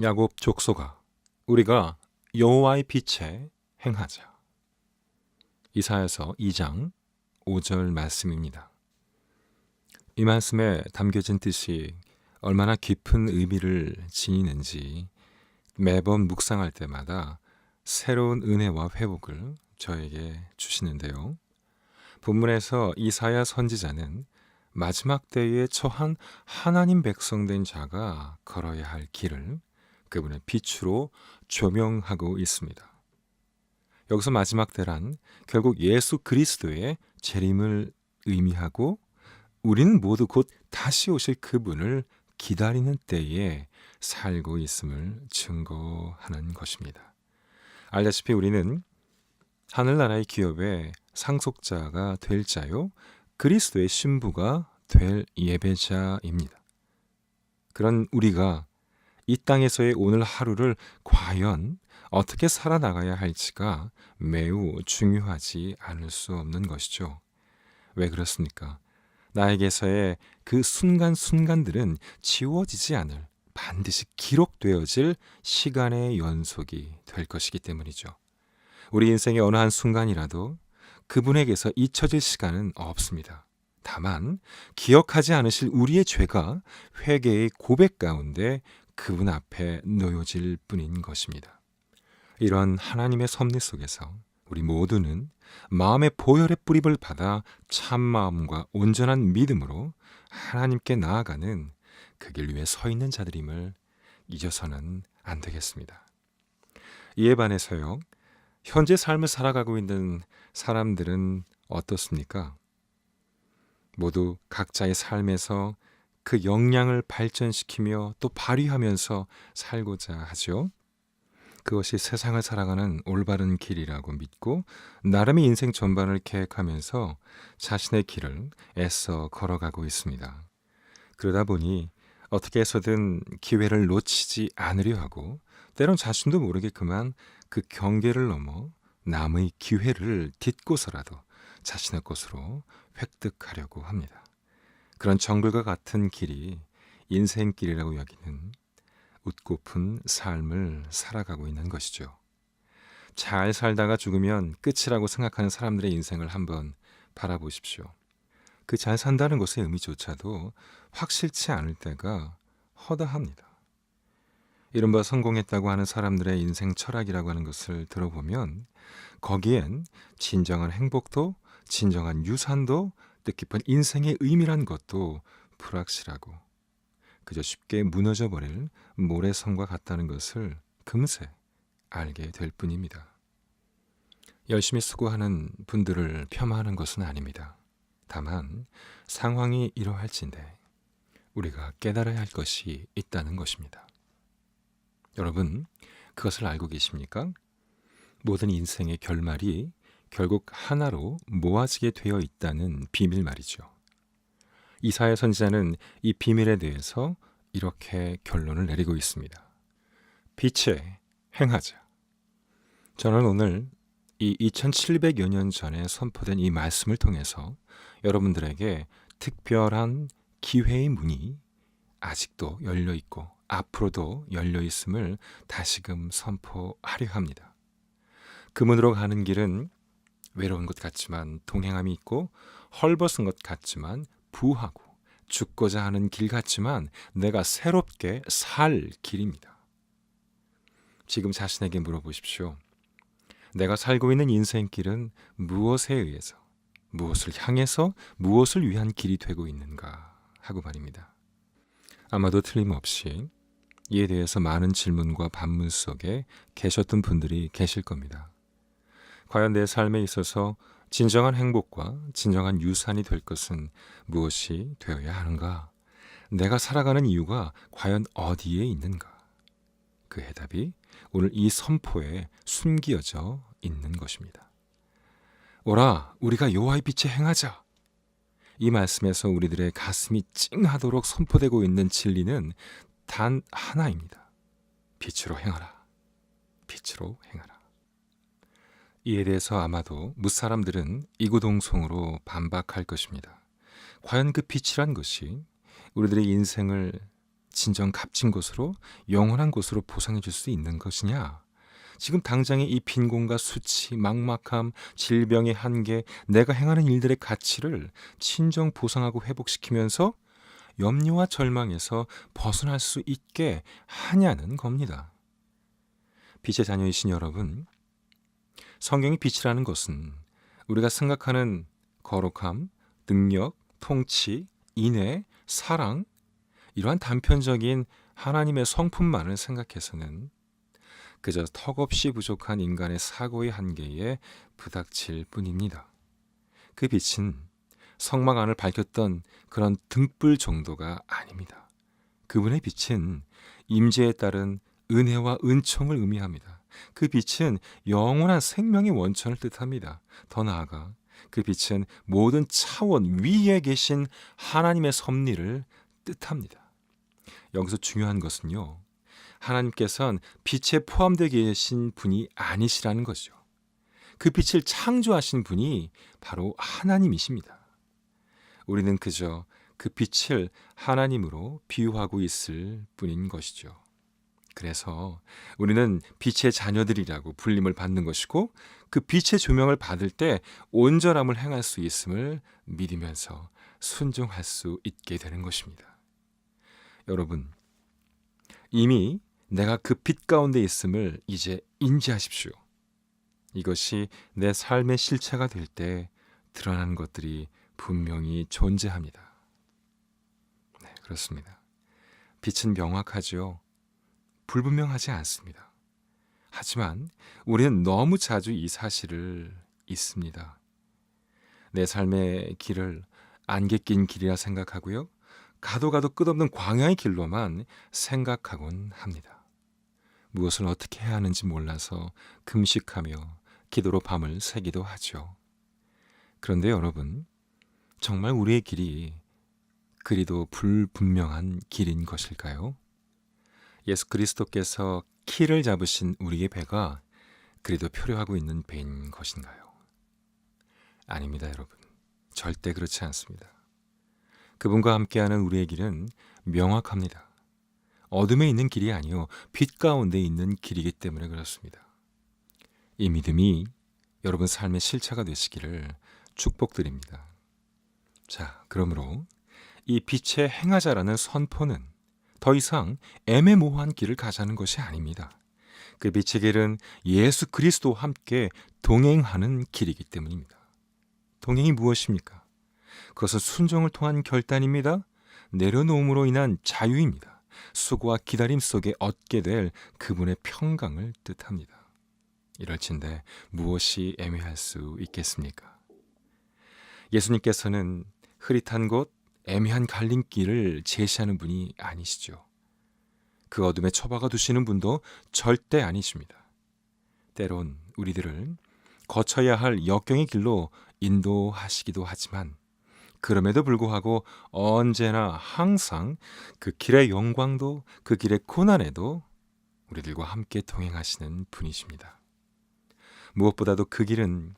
야곱 족속아, 우리가 여호와의 빛에 행하자. 이사야서 2장 5절 말씀입니다. 이 말씀에 담겨진 뜻이 얼마나 깊은 의미를 지니는지 매번 묵상할 때마다 새로운 은혜와 회복을 저에게 주시는데요. 본문에서 이사야 선지자는 마지막 때에 처한 하나님 백성된 자가 걸어야 할 길을 그분의 빛으로 조명하고 있습니다. 여기서 마지막 때란 결국 예수 그리스도의 재림을 의미하고 우리는 모두 곧 다시 오실 그분을 기다리는 때에 살고 있음을 증거하는 것입니다. 알다시피 우리는 하늘나라의 기업의 상속자가 될 자요, 그리스도의 신부가 될 예배자입니다. 그런 우리가 이 땅에서의 오늘 하루를 과연 어떻게 살아나가야 할지가 매우 중요하지 않을 수 없는 것이죠. 왜 그렇습니까? 나에게서의 그 순간순간들은 지워지지 않을, 반드시 기록되어질 시간의 연속이 될 것이기 때문이죠. 우리 인생의 어느 한 순간이라도 그분에게서 잊혀질 시간은 없습니다. 다만 기억하지 않으실 우리의 죄가 회개의 고백 가운데 그분 앞에 놓여질 뿐인 것입니다. 이런 하나님의 섭리 속에서 우리 모두는 마음의 보혈의 뿌림을 받아 참마음과 온전한 믿음으로 하나님께 나아가는 그 길 위에 서 있는 자들임을 잊어서는 안 되겠습니다. 이에 반해서요, 현재 삶을 살아가고 있는 사람들은 어떻습니까? 모두 각자의 삶에서 그 역량을 발전시키며 또 발휘하면서 살고자 하죠. 그것이 세상을 살아가는 올바른 길이라고 믿고 나름의 인생 전반을 계획하면서 자신의 길을 애써 걸어가고 있습니다. 그러다 보니 어떻게 해서든 기회를 놓치지 않으려 하고 때론 자신도 모르게 그만 그 경계를 넘어 남의 기회를 딛고서라도 자신의 것으로 획득하려고 합니다. 그런 정글과 같은 길이 인생길이라고 여기는 웃고픈 삶을 살아가고 있는 것이죠. 잘 살다가 죽으면 끝이라고 생각하는 사람들의 인생을 한번 바라보십시오. 그 잘 산다는 것의 의미조차도 확실치 않을 때가 허다합니다. 이른바 성공했다고 하는 사람들의 인생 철학이라고 하는 것을 들어보면 거기엔 진정한 행복도 진정한 유산도 뜻깊은 인생의 의미란 것도 불확실하고 그저 쉽게 무너져버릴 모래성과 같다는 것을 금세 알게 될 뿐입니다. 열심히 수고하는 분들을 폄하하는 것은 아닙니다. 다만 상황이 이러할진대 우리가 깨달아야 할 것이 있다는 것입니다. 여러분, 그것을 알고 계십니까? 모든 인생의 결말이 결국 하나로 모아지게 되어 있다는 비밀 말이죠. 이사야 선지자는 이 비밀에 대해서 이렇게 결론을 내리고 있습니다. 빛에 행하자. 저는 오늘 이 2700여 년 전에 선포된 이 말씀을 통해서 여러분들에게 특별한 기회의 문이 아직도 열려 있고 앞으로도 열려 있음을 다시금 선포하려 합니다. 그 문으로 가는 길은 외로운 것 같지만 동행함이 있고 헐벗은 것 같지만 부하고 죽고자 하는 길 같지만 내가 새롭게 살 길입니다. 지금 자신에게 물어보십시오. 내가 살고 있는 인생길은 무엇에 의해서, 무엇을 향해서, 무엇을 위한 길이 되고 있는가 하고 말입니다. 아마도 틀림없이 이에 대해서 많은 질문과 반문 속에 계셨던 분들이 계실 겁니다. 과연 내 삶에 있어서 진정한 행복과 진정한 유산이 될 것은 무엇이 되어야 하는가? 내가 살아가는 이유가 과연 어디에 있는가? 그 해답이 오늘 이 선포에 숨겨져 있는 것입니다. 오라, 우리가 여호와의 빛에 행하자. 이 말씀에서 우리들의 가슴이 찡하도록 선포되고 있는 진리는 단 하나입니다. 빛으로 행하라. 빛으로 행하라. 이에 대해서 아마도 무사람들은 이구동성으로 반박할 것입니다. 과연 그 빛이란 것이 우리들의 인생을 진정 값진 곳으로, 영원한 곳으로 보상해 줄 수 있는 것이냐? 지금 당장의 이 빈곤과 수치, 막막함, 질병의 한계, 내가 행하는 일들의 가치를 진정 보상하고 회복시키면서 염려와 절망에서 벗어날 수 있게 하냐는 겁니다. 빛의 자녀이신 여러분, 성경이 빛이라는 것은 우리가 생각하는 거룩함, 능력, 통치, 인애, 사랑, 이러한 단편적인 하나님의 성품만을 생각해서는 그저 턱없이 부족한 인간의 사고의 한계에 부닥칠 뿐입니다. 그 빛은 성막 안을 밝혔던 그런 등불 정도가 아닙니다. 그분의 빛은 임재에 따른 은혜와 은총을 의미합니다. 그 빛은 영원한 생명의 원천을 뜻합니다. 더 나아가 그 빛은 모든 차원 위에 계신 하나님의 섭리를 뜻합니다. 여기서 중요한 것은요, 하나님께서는 빛에 포함되어 계신 분이 아니시라는 것이죠. 그 빛을 창조하신 분이 바로 하나님이십니다. 우리는 그저 그 빛을 하나님으로 비유하고 있을 뿐인 것이죠. 그래서 우리는 빛의 자녀들이라고 불림을 받는 것이고, 그 빛의 조명을 받을 때 온전함을 행할 수 있음을 믿으면서 순종할 수 있게 되는 것입니다. 여러분, 이미 내가 그 빛 가운데 있음을 이제 인지하십시오. 이것이 내 삶의 실체가 될 때 드러나는 것들이 분명히 존재합니다. 네, 그렇습니다. 빛은 명확하지요. 불분명하지 않습니다. 하지만 우리는 너무 자주 이 사실을 잊습니다. 내 삶의 길을 안개 낀 길이라 생각하고요, 가도 끝없는 광야의 길로만 생각하곤 합니다. 무엇을 어떻게 해야 하는지 몰라서 금식하며 기도로 밤을 새기도 하죠. 그런데 여러분, 정말 우리의 길이 그리도 불분명한 길인 것일까요? 예수 그리스도께서 키를 잡으신 우리의 배가 그리도 표류하고 있는 배인 것인가요? 아닙니다, 여러분. 절대 그렇지 않습니다. 그분과 함께하는 우리의 길은 명확합니다. 어둠에 있는 길이 아니요, 빛 가운데 있는 길이기 때문에 그렇습니다. 이 믿음이 여러분 삶의 실체가 되시기를 축복드립니다. 자, 그러므로 이 빛의 행하자라는 선포는 더 이상 애매모호한 길을 가자는 것이 아닙니다. 그 빛의 길은 예수 그리스도와 함께 동행하는 길이기 때문입니다. 동행이 무엇입니까? 그것은 순종을 통한 결단입니다. 내려놓음으로 인한 자유입니다. 수고와 기다림 속에 얻게 될 그분의 평강을 뜻합니다. 이럴진데 무엇이 애매할 수 있겠습니까? 예수님께서는 흐릿한 곳, 애매한 갈림길을 제시하는 분이 아니시죠. 그 어둠에 처박아 두시는 분도 절대 아니십니다. 때론 우리들을 거쳐야 할 역경의 길로 인도하시기도 하지만, 그럼에도 불구하고 언제나 항상 그 길의 영광도 그 길의 고난에도 우리들과 함께 동행하시는 분이십니다. 무엇보다도 그 길은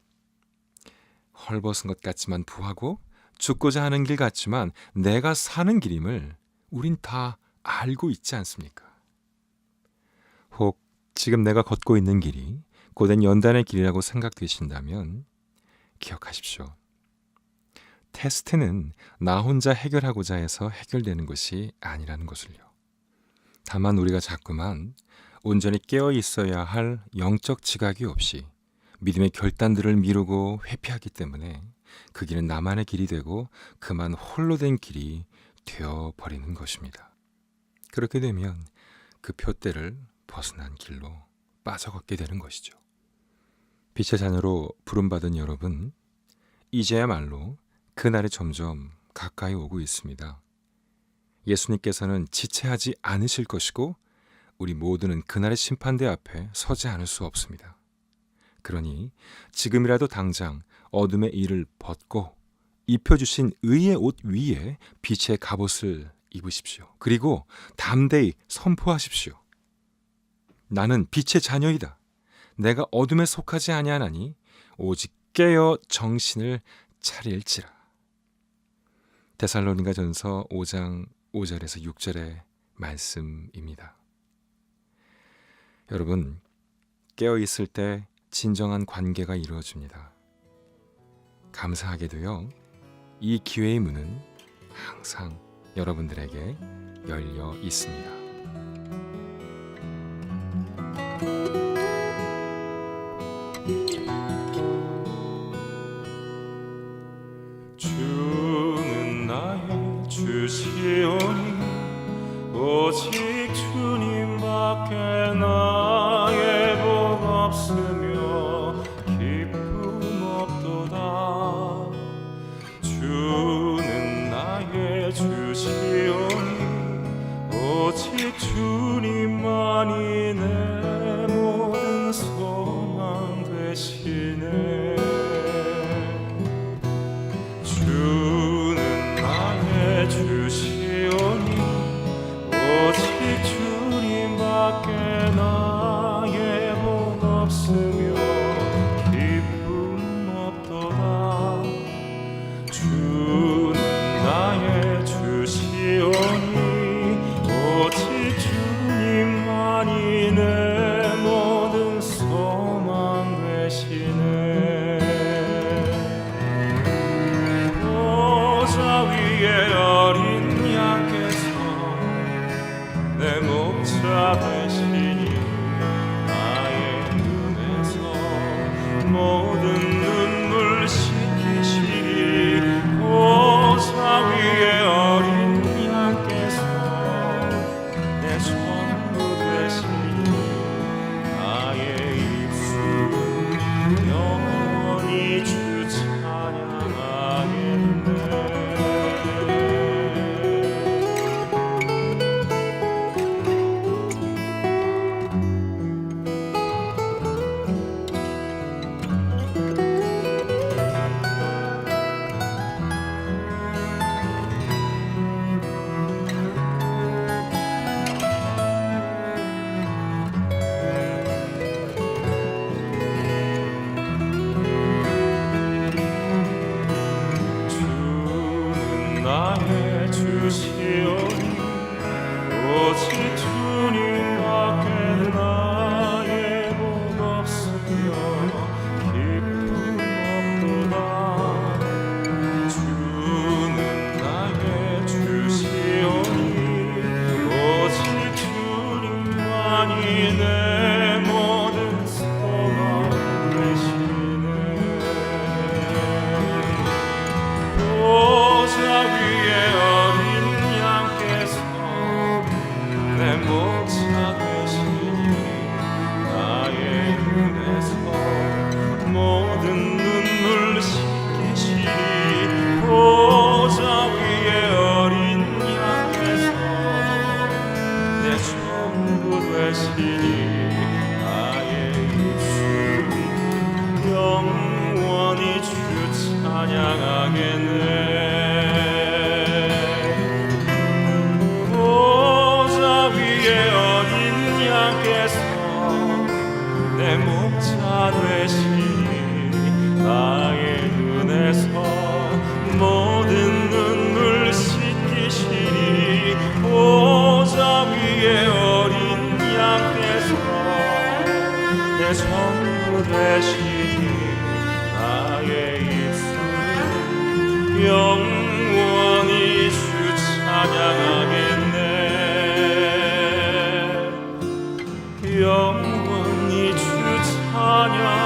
헐벗은 것 같지만 부하고 죽고자 하는 길 같지만 내가 사는 길임을 우린 다 알고 있지 않습니까? 혹 지금 내가 걷고 있는 길이 고된 연단의 길이라고 생각되신다면 기억하십시오. 테스트는 나 혼자 해결하고자 해서 해결되는 것이 아니라는 것을요. 다만 우리가 자꾸만 온전히 깨어 있어야 할 영적 지각이 없이 믿음의 결단들을 미루고 회피하기 때문에 그 길은 나만의 길이 되고 그만 홀로 된 길이 되어버리는 것입니다. 그렇게 되면 그 표대를 벗어난 길로 빠져걷게 되는 것이죠. 빛의 자녀로 부름받은 여러분, 이제야말로 그날이 점점 가까이 오고 있습니다. 예수님께서는 지체하지 않으실 것이고 우리 모두는 그날의 심판대 앞에 서지 않을 수 없습니다. 그러니 지금이라도 당장 어둠의 일을 벗고 입혀주신 의의 옷 위에 빛의 갑옷을 입으십시오. 그리고 담대히 선포하십시오. 나는 빛의 자녀이다. 내가 어둠에 속하지 아니하나니 오직 깨어 정신을 차릴지라. 데살로니가전서 5장 5절에서 6절의 말씀입니다. 여러분, 깨어 있을 때 진정한 관계가 이루어집니다. 감사하게도요, 이 기회의 문은 항상 여러분들에게 열려 있습니다. 주는 나의 주시오니 오직 주님밖에 나의 복 없으며 기쁨 없도다. 주는 나의 주시오니 오직 주님만이 내 모든 소망 되시네. 주는 나의 주시오니 오직 주님밖에 나의 복 없으며 기쁨 없도다. 주는 나의 주시오니 오직 주님만이 내 모든 소망 되시네. 보좌 위에 어린 양께서 내 목자 되시니 나의 눈에서 모든 눈물 씻기시니. 보좌 위에 어린 양께서 내 전부 되시니 나의 입술은 영원히 주 찬양하겠네. 주는 나의 주시오니 오직 주님밖에 나의 복 없으며 기쁨 없도다. 주는 나의 주시오니 오직 주님만이 내 모든 소망 되시네. 보좌 위에 어린 양께서 내 목자 되시니 나의 눈에서 모든 눈물 씻기시니. 보좌 위에 어린 양께서 내 전부 되시니 나의 입술이 영원히 주 찬양하겠네. 보좌 위에 어린 양께서 내 목자 되시니 나의 눈에서 모든 눈물 씻기시니. 보좌 위에 어린 양께서 내 전부 되시니 나의 입술은 영원히 주 찬양하겠네. 영원히 주 찬양